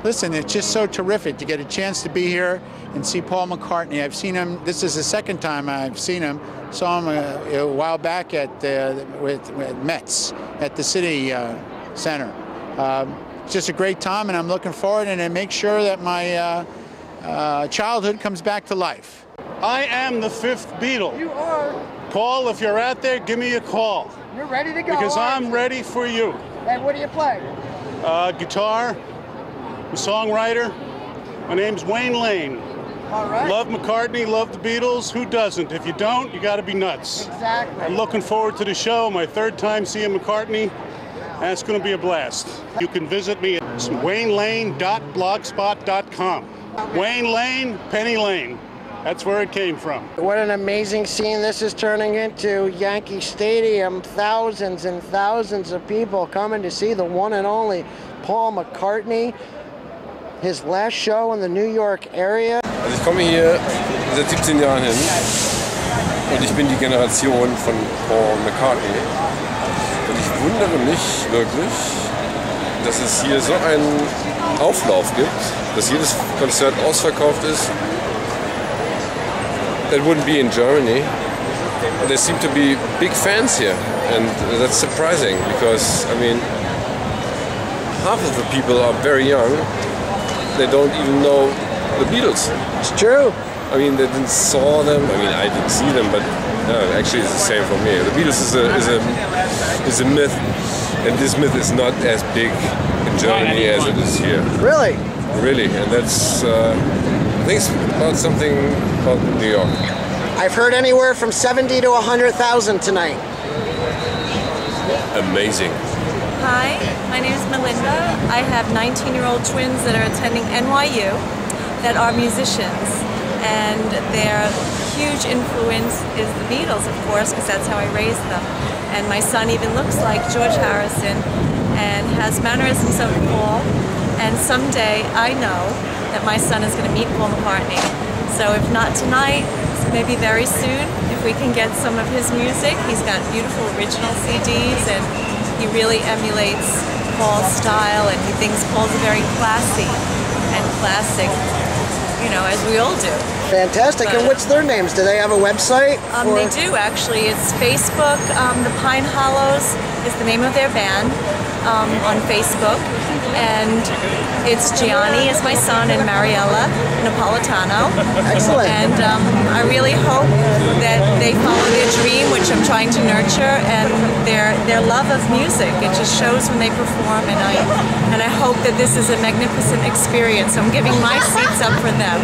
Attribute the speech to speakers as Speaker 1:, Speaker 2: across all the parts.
Speaker 1: Listen, it's just so terrific to get a chance to be here and see Paul McCartney. I've seen him. This is the second time I've seen him. Saw him a while back at with Mets at the City Center. It's just a great time, and I'm looking forward and make sure that my childhood comes back to life.
Speaker 2: I am the fifth Beatle.
Speaker 3: You are.
Speaker 2: Paul, if you're out there, give me a call.
Speaker 3: You're ready to go.
Speaker 2: Because I'm ready for you.
Speaker 3: And what do you play?
Speaker 2: Guitar, I'm a songwriter. My name's Wayne Lane.
Speaker 3: All right.
Speaker 2: Love McCartney, love the Beatles. Who doesn't? If you don't, you got to be nuts.
Speaker 3: Exactly.
Speaker 2: I'm looking forward to the show. My third time seeing McCartney. That's going to be a blast. You can visit me at waynelane.blogspot.com. Wayne Lane, Penny Lane. That's where it came from.
Speaker 3: What an amazing scene this is turning into. Yankee Stadium, thousands and thousands of people coming to see the one and only Paul McCartney. His last show in the New York area.
Speaker 4: Also ich komme hier seit 17 Jahren hin und ich bin die Generation von Paul McCartney. Und ich wundere mich wirklich, dass es hier so einen Auflauf gibt, dass jedes Konzert ausverkauft ist. That wouldn't be in Germany. There seem to be big fans here, and that's surprising because, I mean, half of the people are very young. They don't even know the Beatles.
Speaker 3: It's true.
Speaker 4: I mean, they didn't saw them. I mean, I didn't see them, but actually it's the same for me. The Beatles is a myth, and this myth is not as big in Germany as it is here.
Speaker 3: Really?
Speaker 4: Really, and that's I think it's about something about New York.
Speaker 3: I've heard anywhere from 70 to 100,000 tonight.
Speaker 4: Amazing.
Speaker 5: Hi, my name is Melinda. I have 19-year-old twins that are attending NYU that are musicians, and their huge influence is the Beatles, of course, because that's how I raised them. And my son even looks like George Harrison and has mannerisms of Paul. And someday I know that my son is going to meet Paul McCartney. So if not tonight, maybe very soon, if we can get some of his music. He's got beautiful original CDs, and he really emulates Paul's style, and he thinks Paul's very classy and classic, you know, as we all do.
Speaker 3: Fantastic.
Speaker 5: But,
Speaker 3: and what's their names? Do they have a website?
Speaker 5: They do, actually. It's Facebook. The Pine Hollows is the name of their band on Facebook. And it's Gianni is my son and Mariella Napolitano.
Speaker 3: Excellent.
Speaker 5: And I really hope that they follow their dream, which I'm trying to nurture, and their love of music. It just shows when they perform, and I hope that this is a magnificent experience. I'm giving my seats up for them.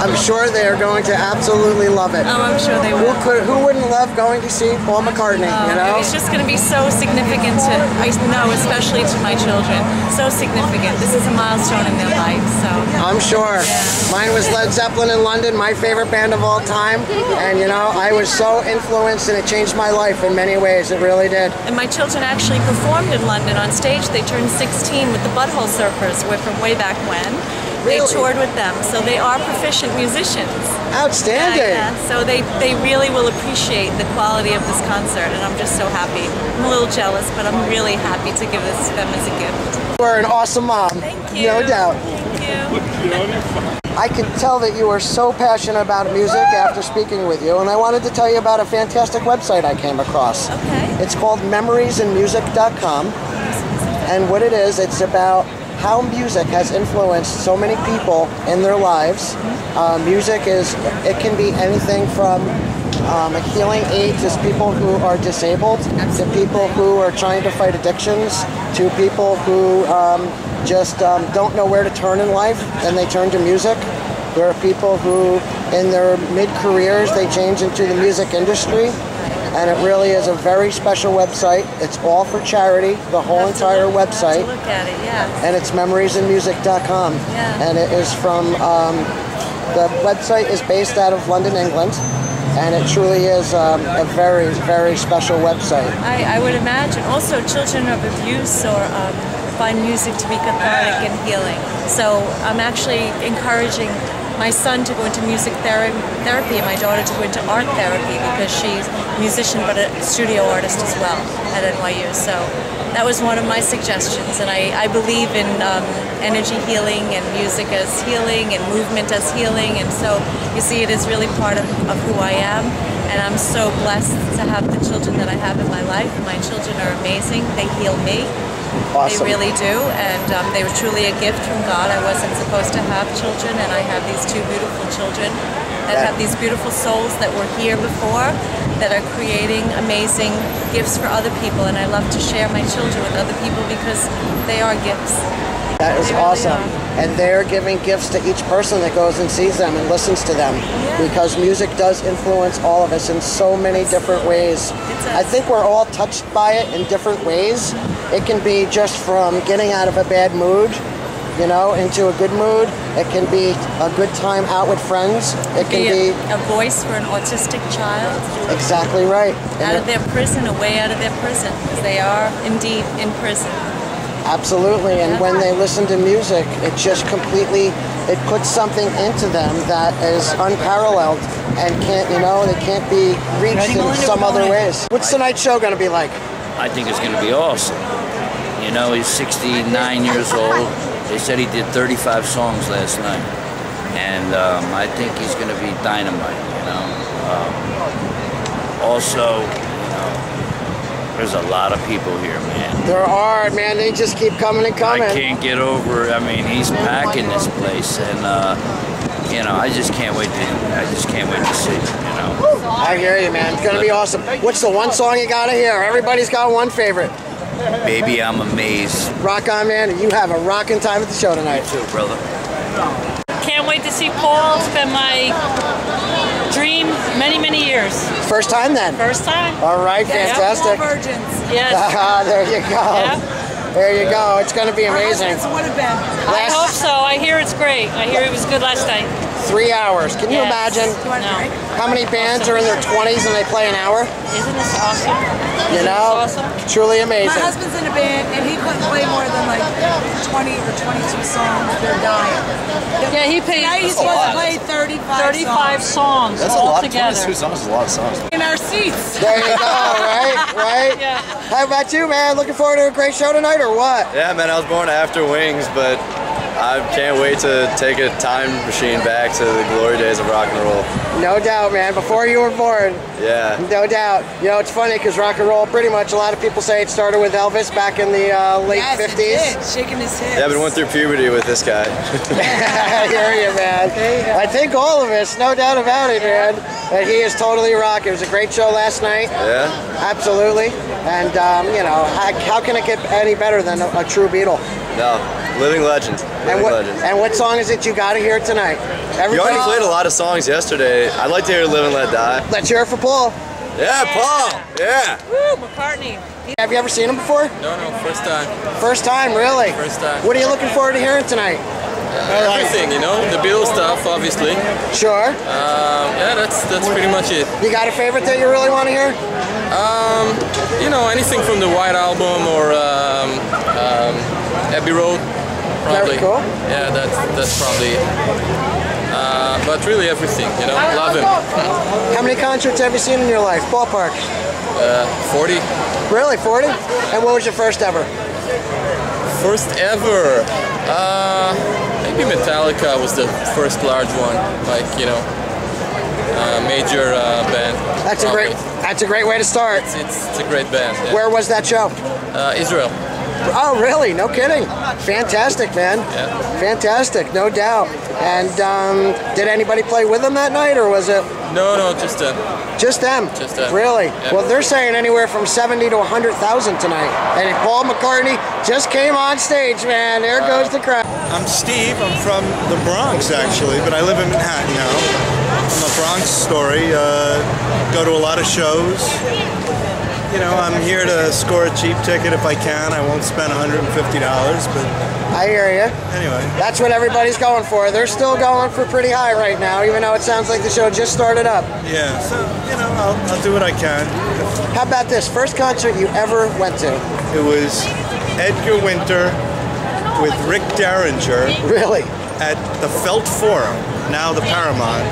Speaker 3: I'm sure they are going to absolutely love it.
Speaker 5: Oh, I'm sure they will.
Speaker 3: Who wouldn't love going to see Paul McCartney? You know,
Speaker 5: it's just going to be so significant to, I know, especially to my children. So significant. This is a milestone in their life. So
Speaker 3: I'm sure.
Speaker 5: Yeah.
Speaker 3: Mine was Led Zeppelin in London, my favorite band of all time, and you know, I was so influenced, and it changed my life in many ways. It really did.
Speaker 5: And my children actually performed in London on stage. They turned 16 with the Butthole Surfers. We're from way back when.
Speaker 3: Really?
Speaker 5: They toured with them, so they are proficient musicians.
Speaker 3: Outstanding.
Speaker 5: Yeah. So they really will appreciate the quality of this concert, and I'm just so happy. I'm a little jealous, but I'm really happy to give this to them as a gift.
Speaker 3: You are an awesome mom.
Speaker 5: Thank you.
Speaker 3: No doubt.
Speaker 5: Thank you.
Speaker 3: I can tell that you are so passionate about music after speaking with you, and I wanted to tell you about a fantastic website I came across.
Speaker 5: Okay.
Speaker 3: It's called memoriesandmusic.com, and what it is, it's about how music has influenced so many people in their lives. Music it can be anything from a healing aid to people who are disabled, to people who are trying to fight addictions, to people who just don't know where to turn in life, and they turn to music. There are people who, in their mid-careers, they change into the music industry, and it really is a very special website. It's all for charity, the whole entire website.
Speaker 5: Look at it, yeah.
Speaker 3: And it's memoriesandmusic.com.
Speaker 5: Yeah.
Speaker 3: And it is from, the website is based out of London, England, and it truly is a very, very special website.
Speaker 5: I would imagine also children of abuse or find music to be cathartic and healing. So I'm actually encouraging my son to go into music therapy and my daughter to go into art therapy because she's a musician but a studio artist as well at NYU. So that was one of my suggestions, and I believe in energy healing and music as healing and movement as healing, and so you see it is really part of who I am, and I'm so blessed to have the children that I have in my life. My children are amazing. They heal me.
Speaker 3: Awesome.
Speaker 5: They really do, and they were truly a gift from God. I wasn't supposed to have children, and I have these two beautiful children that have these beautiful souls that were here before, that are creating amazing gifts for other people, and I love to share my children with other people because they are gifts.
Speaker 3: That is awesome. And they're giving gifts to each person that goes and sees them and listens to them, because music does influence all of us in so many different ways. I think we're all touched by it in different ways. It can be just from getting out of a bad mood, you know, into a good mood. It can be a good time out with friends. It can be
Speaker 5: a voice for an autistic child.
Speaker 3: Exactly right.
Speaker 5: Out of their prison, a way out of their prison, because they are indeed in prison.
Speaker 3: Absolutely, and when they listen to music, it just completely, it puts something into them that is unparalleled and can't, you know, they can't be reached in some other ways. What's tonight's show going to be like?
Speaker 6: I think it's going to be awesome. You know, he's 69 years old. They said he did 35 songs last night. And I think he's going to be dynamite, you know. Also, you know, there's a lot of people here, man.
Speaker 3: There are, man. They just keep coming and coming.
Speaker 6: I can't get over. I mean, he's packing this place, and you know, I just can't wait to see. You know.
Speaker 3: I hear you, man. It's gonna be awesome. What's the one song you gotta hear? Everybody's got one favorite.
Speaker 6: Baby, I'm amazed.
Speaker 3: Rock on, man. You have a rocking time at the show tonight.
Speaker 6: You too, brother.
Speaker 7: Can't wait to see Paul. It's been my dream many years.
Speaker 3: First time then?
Speaker 7: First time.
Speaker 3: All right, fantastic.
Speaker 5: Virgins.
Speaker 7: Yes.
Speaker 3: There you go.
Speaker 7: Yeah.
Speaker 3: There you go. It's going to be amazing.
Speaker 5: Would have been.
Speaker 7: I hope so. I hear it's great. I hear it was good last night.
Speaker 3: 3 hours. Can you
Speaker 7: Yes.
Speaker 3: imagine
Speaker 7: No.
Speaker 3: how many bands are in their 20s and they play an hour?
Speaker 7: Isn't this awesome?
Speaker 3: You know,
Speaker 7: Isn't this awesome?
Speaker 3: truly
Speaker 8: My
Speaker 3: amazing.
Speaker 8: husband's in a band, and he couldn't play more than like 20 or 22 songs. They're dying.
Speaker 7: Yeah, he paid
Speaker 8: Now he's supposed to play 35
Speaker 7: songs
Speaker 9: That's a
Speaker 7: all
Speaker 9: lot.
Speaker 7: together.
Speaker 9: 22 songs is a lot of songs.
Speaker 8: in our seats.
Speaker 3: There you go, right?
Speaker 7: Yeah.
Speaker 3: How about you, man? Looking forward to a great show tonight or what?
Speaker 9: Yeah, man, I was born after Wings, but I can't wait to take a time machine back to the glory days of rock and roll.
Speaker 3: No doubt, man. Before you were born.
Speaker 9: Yeah.
Speaker 3: No doubt. You know, it's funny because rock and roll, pretty much, a lot of people say it started with Elvis back in the late
Speaker 8: Yes,
Speaker 3: 50s.
Speaker 8: it did. Shaking his hips.
Speaker 9: Yeah, but went through puberty with this guy.
Speaker 3: I hear you, man. I think all of us, no doubt about it, man. And he is totally rock. It was a great show last night.
Speaker 9: Yeah.
Speaker 3: Absolutely. And, you know, how can it get any better than a true Beatle?
Speaker 9: No, living legend. Living legend.
Speaker 3: And what song is it you got to hear tonight?
Speaker 9: You already played a lot of songs yesterday. I'd like to hear Live and Let Die.
Speaker 3: Let's hear it for Paul.
Speaker 9: Yeah, Paul. Yeah.
Speaker 7: Woo, McCartney.
Speaker 3: Have you ever seen him before?
Speaker 10: No, first time.
Speaker 3: First time, really?
Speaker 10: First time.
Speaker 3: What are you looking forward to hearing tonight?
Speaker 10: Everything, you know, the Beatles stuff, obviously.
Speaker 3: Sure.
Speaker 10: Yeah, that's pretty much it.
Speaker 3: You got a favorite that you really want to hear?
Speaker 10: You know, anything from the White Album or Abbey Road, probably.
Speaker 3: Very cool.
Speaker 10: Yeah, that's probably it. But really everything, you know, love him.
Speaker 3: How many concerts have you seen in your life? Ballpark.
Speaker 10: 40.
Speaker 3: Really, 40? And what was your first ever?
Speaker 10: First ever. Maybe Metallica was the first large one, like, you know, major band.
Speaker 3: That's a great way to start.
Speaker 10: It's a great band. Yeah.
Speaker 3: Where was that show?
Speaker 10: Israel.
Speaker 3: Oh, really? No kidding. Fantastic, man.
Speaker 10: Yeah.
Speaker 3: Fantastic, no doubt. And did anybody play with them that night, or was it?
Speaker 10: No, just them.
Speaker 3: Just them?
Speaker 10: Just them.
Speaker 3: Really?
Speaker 10: Yeah.
Speaker 3: Well, they're saying anywhere from 70 to 100,000 tonight. And Paul McCartney just came on stage, man. There goes the crowd.
Speaker 11: I'm Steve. I'm from the Bronx, actually, but I live in Manhattan now. I'm a Bronx story. Go to a lot of shows. You know, I'm here to score a cheap ticket if I can. I won't spend $150, but...
Speaker 3: I hear you.
Speaker 11: Anyway.
Speaker 3: That's what everybody's going for. They're still going for pretty high right now, even though it sounds like the show just started up.
Speaker 11: Yeah, so, you know, I'll do what I can.
Speaker 3: How about this? First concert you ever went to?
Speaker 11: It was Edgar Winter with Rick Derringer.
Speaker 3: Really?
Speaker 11: At the Felt Forum. now the Paramount.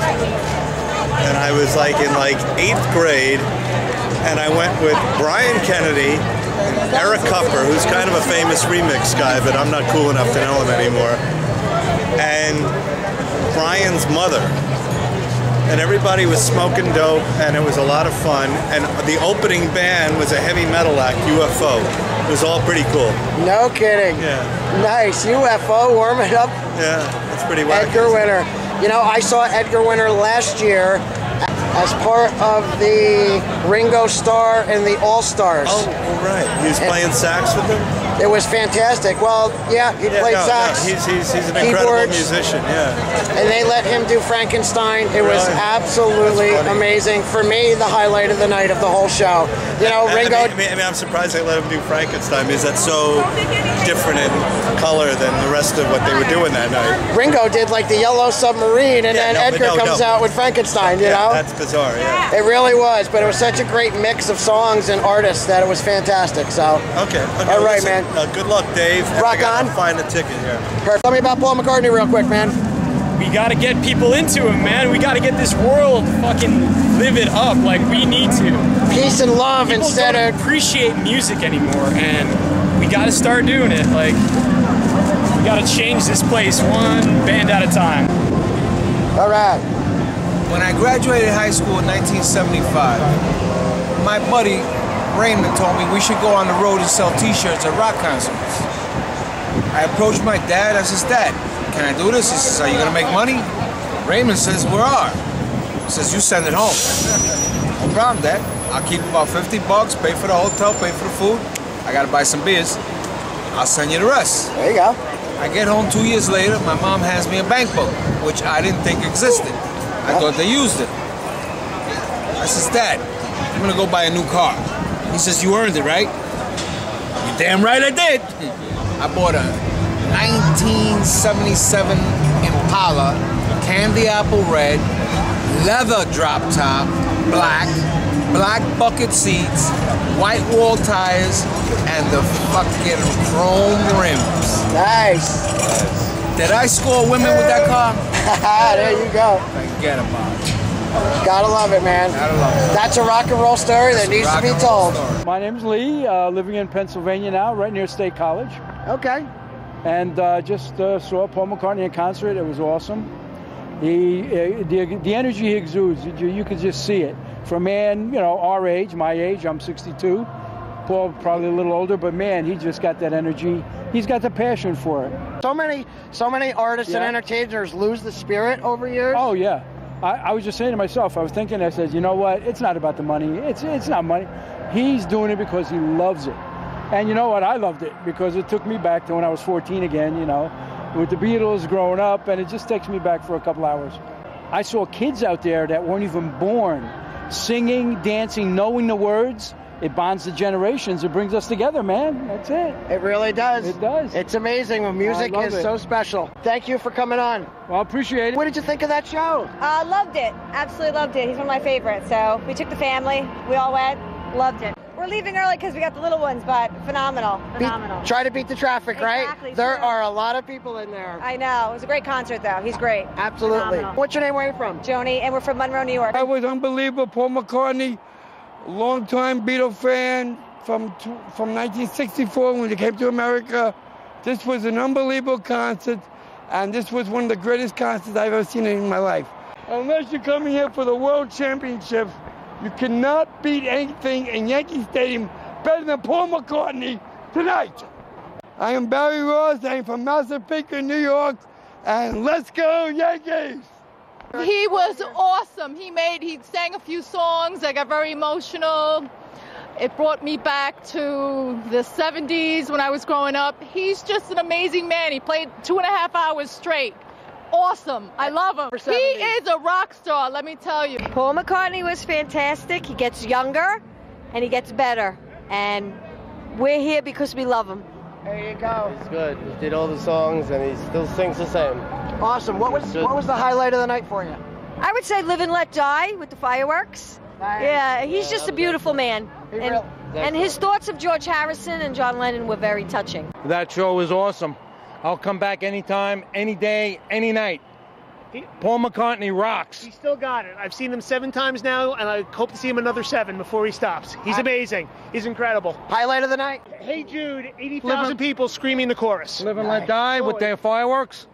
Speaker 11: And I was like in 8th grade, and I went with Brian Kennedy and Eric Kupper, who's kind of a famous remix guy, but I'm not cool enough to know him anymore, and Brian's mother. And everybody was smoking dope, and it was a lot of fun. And the opening band was a heavy metal act, UFO. It was all pretty cool.
Speaker 3: No kidding.
Speaker 11: Yeah.
Speaker 3: Nice. UFO, warm it up.
Speaker 11: Yeah, that's pretty wacky.
Speaker 3: Edgar Winter. You know, I saw Edgar Winter last year as part of the Ringo Starr and the All-Stars.
Speaker 11: Oh, right. He was playing sax with them?
Speaker 3: It was fantastic. Well, yeah, he played sax.
Speaker 11: No, he's an incredible musician, yeah.
Speaker 3: And they let him do Frankenstein. It was absolutely amazing. For me, the highlight of the night of the whole show. You know, Ringo...
Speaker 11: I mean, I'm surprised they let him do Frankenstein, because that's so different in color than the rest of what they were doing that night.
Speaker 3: Ringo did like the Yellow Submarine, and then Edgar comes out with Frankenstein, you know?
Speaker 11: That's bizarre, yeah.
Speaker 3: It really was, but it was such a great mix of songs and artists that it was fantastic, so...
Speaker 11: Okay.
Speaker 3: All right, man.
Speaker 11: Good luck, Dave.
Speaker 3: Rock on.
Speaker 11: Find a ticket here.
Speaker 3: Perfect. Tell me about Paul McCartney real quick, man.
Speaker 12: We gotta get people into him, man. We gotta get this world fucking live it up like we need to.
Speaker 3: Peace and love
Speaker 12: people
Speaker 3: instead
Speaker 12: don't
Speaker 3: of...
Speaker 12: appreciate music anymore, and we gotta start doing it. Like, we gotta change this place one band at a time.
Speaker 3: All right.
Speaker 13: When I graduated high school in 1975, my buddy Raymond told me we should go on the road and sell t-shirts at rock concerts. I approached my dad. I says, Dad, can I do this? He says, are you gonna make money? Raymond says, we are. He says, you send it home. No problem, Dad. I'll keep about $50, pay for the hotel, pay for the food. I gotta buy some beers. I'll send you the rest.
Speaker 3: There you go.
Speaker 13: I get home 2 years later, my mom hands me a bank book, which I didn't think existed. I thought they used it. I says, Dad, I'm gonna go buy a new car. He says, you earned it, right? You damn right I did. I bought a 1977 Impala, candy apple red, leather drop top, black bucket seats, white wall tires, and the fucking chrome rims.
Speaker 3: Nice.
Speaker 13: Did I score women with that car?
Speaker 3: There you go.
Speaker 13: Forget about it.
Speaker 3: Gotta love it, man.
Speaker 13: Gotta love it.
Speaker 3: That's a rock and roll story that needs to be told.
Speaker 14: My name's Lee, living in Pennsylvania now, right near State College.
Speaker 3: Okay.
Speaker 14: And just saw Paul McCartney in concert. It was awesome. The energy he exudes, you could just see it. For a man, you know, our age, my age, I'm 62. Paul probably a little older, but man, he just got that energy. He's got the passion for it.
Speaker 3: So many artists and entertainers lose the spirit over years.
Speaker 14: Oh yeah. I was just saying to myself, I was thinking, I said, you know what? It's not about the money. It's not money. He's doing it because he loves it. And you know what? I loved it because it took me back to when I was 14 again, you know, with the Beatles growing up, and it just takes me back for a couple hours. I saw kids out there that weren't even born singing, dancing, knowing the words. It bonds the generations. It brings us together, man. That's it.
Speaker 3: It really does.
Speaker 14: It does.
Speaker 3: It's amazing when music is so special. Thank you for coming on.
Speaker 14: Well, I appreciate it.
Speaker 3: What did you think of that show?
Speaker 15: Loved it. Absolutely loved it. He's one of my favorites. So we took the family. We all went. Loved it. We're leaving early because we got the little ones, but phenomenal.
Speaker 3: Try to beat the traffic, right?
Speaker 15: Exactly,
Speaker 3: there are a lot of people in there.
Speaker 15: I know. It was a great concert, though. He's great.
Speaker 3: Absolutely.
Speaker 15: Phenomenal.
Speaker 3: What's your name? Where are you from?
Speaker 15: Joni, and we're from Monroe, New York.
Speaker 16: I was unbelievable. Paul McCartney, longtime Beatle fan from 1964 when he came to America. This was an unbelievable concert, and this was one of the greatest concerts I've ever seen in my life. Unless you're coming here for the World Championship, you cannot beat anything in Yankee Stadium better than Paul McCartney tonight. I am Barry Ross. I'm from Massapequa, New York, and let's go Yankees!
Speaker 17: He was awesome. He sang a few songs. I got very emotional. It brought me back to the 70s when I was growing up. He's just an amazing man. He played 2.5 hours straight. Awesome. I love him. He is a rock star, let me tell you.
Speaker 15: Paul McCartney was fantastic. He gets younger and he gets better. And we're here because we love him.
Speaker 3: There you go.
Speaker 18: It's good. He did all the songs and he still sings the same.
Speaker 3: Awesome. What was the highlight of the night for you?
Speaker 15: I would say Live and Let Die with the fireworks.
Speaker 3: Nice.
Speaker 15: Yeah, he's just a beautiful man. And his thoughts of George Harrison and John Lennon were very touching.
Speaker 19: That show was awesome. I'll come back anytime, any day, any night. Paul McCartney rocks.
Speaker 20: He's still got it. I've seen him 7 times now, and I hope to see him another 7 before he stops. He's amazing. He's incredible.
Speaker 3: Highlight of the night?
Speaker 20: Hey Jude, 80,000 people screaming the chorus.
Speaker 19: Live and Let Die with their fireworks.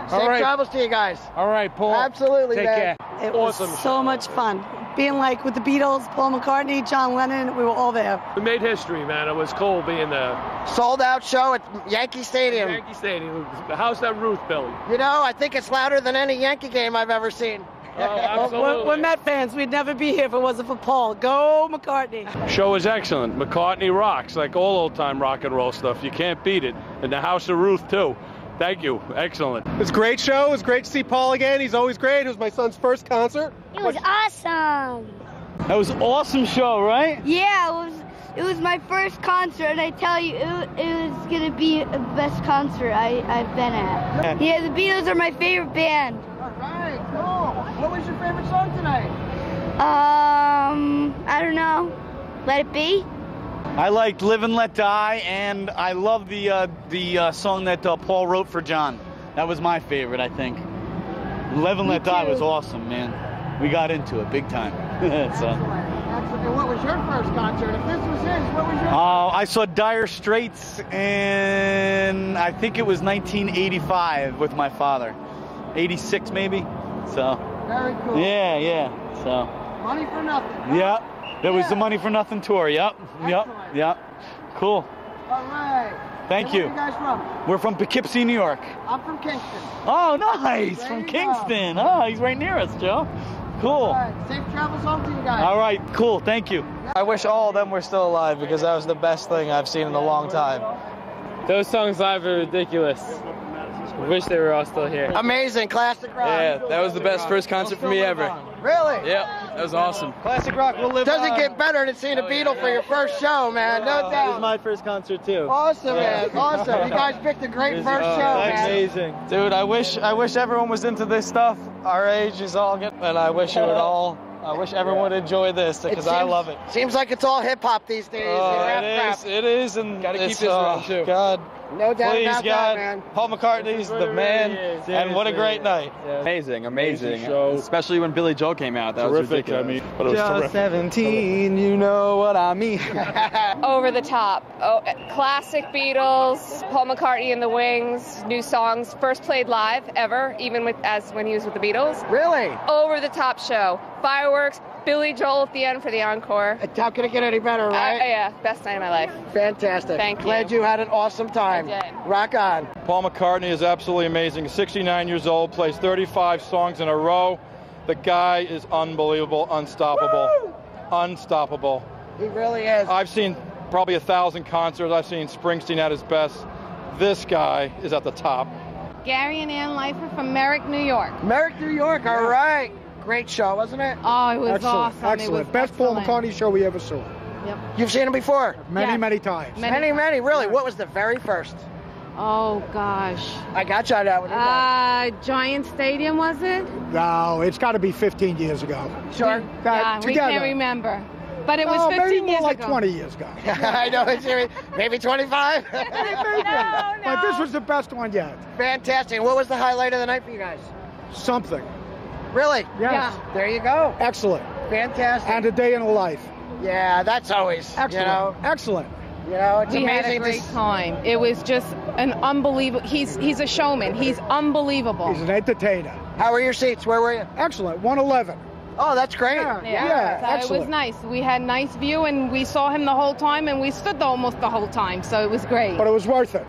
Speaker 3: Safe travels to you guys.
Speaker 19: All right, Paul.
Speaker 3: Absolutely,
Speaker 19: Take
Speaker 3: man.
Speaker 19: care.
Speaker 8: It was so much fun. Being like with the Beatles, Paul McCartney, John Lennon, we were all there.
Speaker 21: We made history, man. It was cool being there.
Speaker 3: Sold out show at Yankee Stadium.
Speaker 21: Yankee Stadium. The house that Ruth built.
Speaker 3: You know, I think it's louder than any Yankee game I've ever seen.
Speaker 21: Oh, absolutely.
Speaker 8: We're Met fans. We'd never be here if it wasn't for Paul. Go McCartney.
Speaker 21: Show was excellent. McCartney rocks, like all old-time rock and roll stuff. You can't beat it. And the house of Ruth, too. Thank you. Excellent.
Speaker 20: It was a great show. It was great to see Paul again. He's always great. It was my son's first concert.
Speaker 22: It was awesome.
Speaker 23: That was an awesome show, right?
Speaker 22: Yeah, it was my first concert, and I tell you, it was gonna be the best concert I've been at. Yeah, the Beatles are my favorite band.
Speaker 3: All right, cool. What was your favorite song tonight?
Speaker 22: I don't know. Let It Be.
Speaker 23: I liked Live and Let Die, and I love the song that Paul wrote for John. That was my favorite, I think. Live and Let Die was awesome, man. We got into it big time.
Speaker 3: Excellent. And what was your first concert? If this was his, what was your
Speaker 23: I saw Dire Straits in, I think it was 1985 with my father. 86 maybe. So.
Speaker 3: Very cool.
Speaker 23: Yeah. So.
Speaker 3: Money for nothing.
Speaker 23: Yeah. That was the Money for Nothing tour. Yep. Cool.
Speaker 3: All right.
Speaker 23: Thank you.
Speaker 3: Where are you guys from?
Speaker 23: We're from Poughkeepsie, New York.
Speaker 3: I'm from Kingston.
Speaker 23: Oh, nice.
Speaker 3: There
Speaker 23: From
Speaker 3: you
Speaker 23: Kingston.
Speaker 3: go.
Speaker 23: Oh, he's right near us, Joe. Cool.
Speaker 3: All right. Safe travels home to you guys.
Speaker 23: All right, cool. Thank you.
Speaker 24: I wish all of them were still alive because that was the best thing I've seen in a long time.
Speaker 25: Those songs live are ridiculous. I wish they were all still here.
Speaker 3: Amazing. Classic rock.
Speaker 24: Yeah, that was the best first concert for me ever.
Speaker 3: Really?
Speaker 24: Yep, that was awesome. Classic rock will live
Speaker 3: Doesn't
Speaker 24: on.
Speaker 3: get better than seeing a Beatle for your first show, man. No
Speaker 24: It
Speaker 3: doubt.
Speaker 24: was my first concert too.
Speaker 3: Awesome, man. Awesome. You guys picked a great first show, man.
Speaker 24: Amazing. Dude, I wish everyone was into this stuff. Our age is all good, and I wish everyone would enjoy this because I love it.
Speaker 3: Seems like it's all hip hop these days.
Speaker 24: It is, and
Speaker 21: Gotta keep
Speaker 24: it's,
Speaker 21: this around too.
Speaker 24: God.
Speaker 3: No doubt
Speaker 24: Please,
Speaker 3: about
Speaker 24: God,
Speaker 3: that, man.
Speaker 24: Paul McCartney's the man, and what a great night.
Speaker 26: Amazing.
Speaker 21: show.
Speaker 26: Especially when Billy Joel came out. That was
Speaker 21: Terrific.
Speaker 26: ridiculous.
Speaker 21: But it was
Speaker 24: Just
Speaker 21: terrific.
Speaker 24: 17, you know what I mean.
Speaker 27: Over the top. Classic Beatles, Paul McCartney and the Wings, new songs, first played live ever, even when he was with the Beatles.
Speaker 3: Really?
Speaker 27: Over the top show. Fireworks, Billy Joel at the end for the encore.
Speaker 3: How can it get any better, right?
Speaker 27: Yeah, best night of my life.
Speaker 3: Fantastic.
Speaker 27: Thank you.
Speaker 3: Glad you had an awesome time.
Speaker 27: I did.
Speaker 3: Rock on.
Speaker 28: Paul McCartney is absolutely amazing. 69 years old, plays 35 songs in a row. The guy is unbelievable, unstoppable.
Speaker 3: Woo!
Speaker 28: Unstoppable.
Speaker 3: He really is.
Speaker 28: I've seen probably 1,000 concerts. I've seen Springsteen at his best. This guy is at the top.
Speaker 17: Gary and Ann Leifer from Merrick, New York.
Speaker 3: Merrick, New York. All right. Great show, wasn't it?
Speaker 17: Oh, it was
Speaker 29: Excellent.
Speaker 17: awesome.
Speaker 29: Excellent.
Speaker 17: It was
Speaker 29: Best
Speaker 17: excellent.
Speaker 29: Paul McCartney show we ever saw.
Speaker 17: Yep.
Speaker 3: You've seen him before?
Speaker 29: Many times.
Speaker 3: Many. Really? What was the very first?
Speaker 17: Oh, gosh.
Speaker 3: I got you on that one.
Speaker 17: Giant Stadium, was it?
Speaker 29: No, it's got to be 15 years ago.
Speaker 3: Sure.
Speaker 17: We can't remember. But it was 15
Speaker 29: maybe more
Speaker 17: years
Speaker 29: like
Speaker 17: ago.
Speaker 29: 20 years ago.
Speaker 3: I know. Maybe 25?
Speaker 29: But this was the best one yet.
Speaker 3: Fantastic. What was the highlight of the night for you guys?
Speaker 29: Something.
Speaker 3: Really?
Speaker 29: Yes.
Speaker 3: Yeah. There you go.
Speaker 29: Excellent.
Speaker 3: Fantastic.
Speaker 29: And a day in a life.
Speaker 3: Yeah, that's always,
Speaker 29: Excellent.
Speaker 3: you know.
Speaker 29: Excellent.
Speaker 3: You know, it's
Speaker 17: We had
Speaker 3: amazing.
Speaker 17: a great time. It was just an unbelievable. He's a showman. He's unbelievable.
Speaker 29: He's an entertainer.
Speaker 3: How were your seats? Where were you?
Speaker 29: Excellent. 111.
Speaker 3: Oh, that's great.
Speaker 29: Yeah,
Speaker 17: So
Speaker 29: excellent.
Speaker 17: it was nice. We had nice view, and we saw him the whole time, and we stood almost the whole time. So it was great.
Speaker 29: But it was worth it.